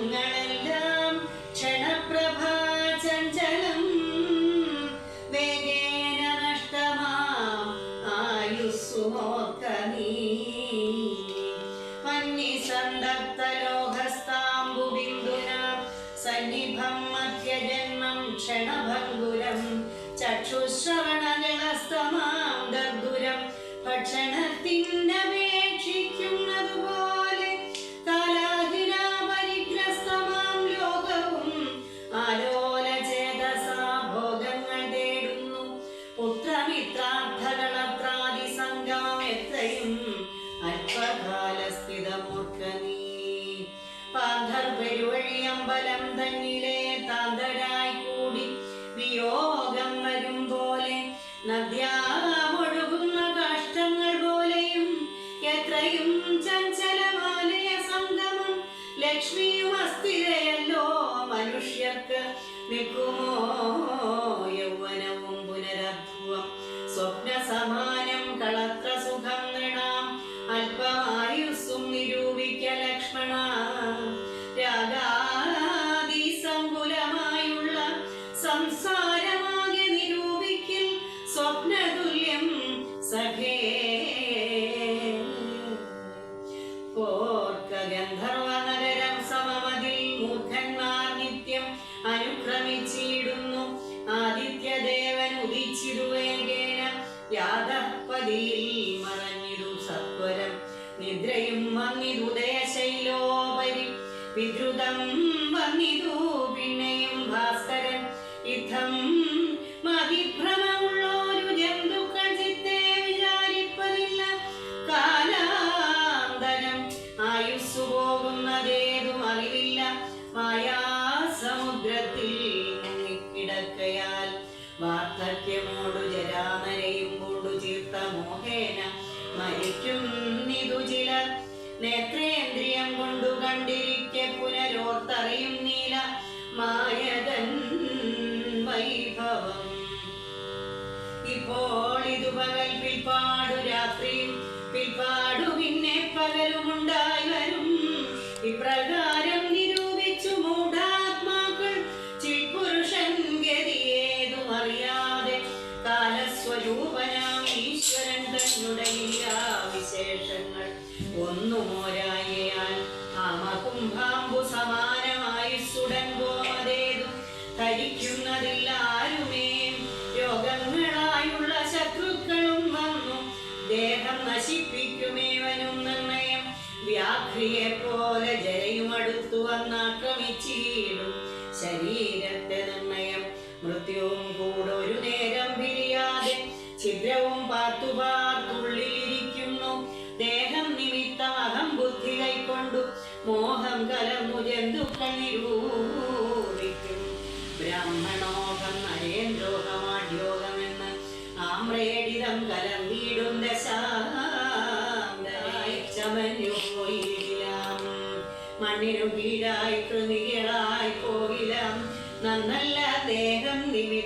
കാലങ്ങളെല്ലാം ക്ഷണപ്രഭാചഞ്ചലം വേഗേന നഷ്ടമാം ആയുസ്സുമോർക്ക നീ മന്യസന്തപ്തലോകസ്താംബുബിന്ദുന സന്നിഭം മധ്യജന്മം ക്ഷണഭംഗുരം ചക്ഷുശ്രവണജലസ്തമാം ദർദുരം ഭക്ഷണത്തിനപേക്ഷിക്കുന്നതുപോലെ കാലാഹിരാപരിഗ്രസ്തമാം ലോകവും ആലോലചേതസാ ഭോഗങ്ങൾ തേടുന്നു പുത്രമിത്രാർത്ഥകളത്രാദി സംഗമം എത്രയും അല്പകാലസ്ഥിതമോർക്ക നീ പാന്ധർ പെരുവഴിയമ്പലം തന്നിലെ താന്തരായി കൂടി വിയോഗം വരും പോലെ നദ്യാമൊഴുകുന്ന കാഷ്ടങ്ങൾ പോലെയും എത്രയും ചഞ്ചലമാലയ സംഗമം ലക്ഷ്മിയും അസ്ഥിരയല്ലോ മനുഷ്യർക്ക് നിൽക്കുമോ യൗവനവും പുനരധ്രുവം സ്വപ്ന സമാനം കളത്ര സുഖം നൃണാം അല്പമായുസ്സും നിരൂപിക്ക ലക്ഷ്മണ രാഗാദി സങ്കുലമായുള്ള സംസാരമാകെ നിരൂപിക്കിൽ സ്വപ്നതുല്യം സഖേ ഓർക്ക ഗന്ധർവ നഗരം സമമതിൽ മൂർഖന്മാർ നിത്യം അനുക്രമിച്ചിടുന്നു ആദിത്യദേവൻ ഉദിച്ചിരുവേഗേന യാദപ്പതിയിൽ മറഞ്ഞിരു സത്വരം നിദ്രയും വന്നിതുദയശൈലോപരി വിദ്രുതം വന്നിതു പിന്നെയും ഭാസ്കരൻ യുദ്ധം മതിഭ്രമമുള്ളൊരു ജന്തുക്കൾ ചിത്തെ വിചാരിപ്പതില്ല കാലാന്തരം ആയുസ്സു പോകുന്നതേതും അറിവില്ല മായാസമുദ്രത്തിൽ മുങ്ങിക്കിടക്കയാൽ വാർദ്ധക്യമോടു ജരാനരയും കൊണ്ടു ചീർത്ത മോഹേന മരിക്കുന്നിതു ചിലർ നേത്രേന്ദ്രിയം കൊണ്ടു കണ്ടിരിക്കെ പുനരോർത്തറിയും നീല മായതൻ വൈഭവം ഇപ്പോൾ ഇതു പകൽ പിൽപ്പാടു രാത്രിയും പിൽപ്പാടു പിന്നെ പകലുമുണ്ടായി വരും ഇപ്രകാരം നിരൂപിച്ചു മൂഢാത്മാക്കൾ ചിൽപുരുഷൻ ഗതിയേതും അറിയാതെ കാലസ്വരൂപനാം ഈശ്വരൻ തന്നുടെ വിശേഷങ്ങൾ ഒന്നുമോരായാൽ ആമകുംഭാംബു സമാനമായുസ്സുടൻ ഗോമതേതും ധരിക്കുന്നതില്ല ആരുമേ രോഗങ്ങളായുള്ള ശത്രുക്കളും വന്നു ദേഹം നശിപ്പിക്കുമേവനും നിർണയം വ്യാഘ്രിയെ പോലെ ജലയും അടുത്തു വന്നാക്രമിച്ചിടും ശരീരത്തെ നിർണയം മൃത്യുവും കൂടൊരു നേരം പിരിയാതെ ഛിദ്രവും പാർത്തുള്ളിലിരിക്കുന്നു ദേഹം നിമിത്തം അഹം ബുദ്ധി കൈക്കൊണ്ടു മോഹം കലർന്നു ജന്തുക്കൾ നിരൂപിക്കും ബ്രാഹ്മണോഹം നരേന്ദ്രോഹമാഢ്യോഗമെന്ന് ആമ്രേടിതം കലർന്നിടും ദശാന്തരായി ചമഞ്ഞു പോയിടാം മണ്ണിനു കീഴായി കൃതികളായി പോകിലാം നന്നല്ല ദേഹം നിമിത്തം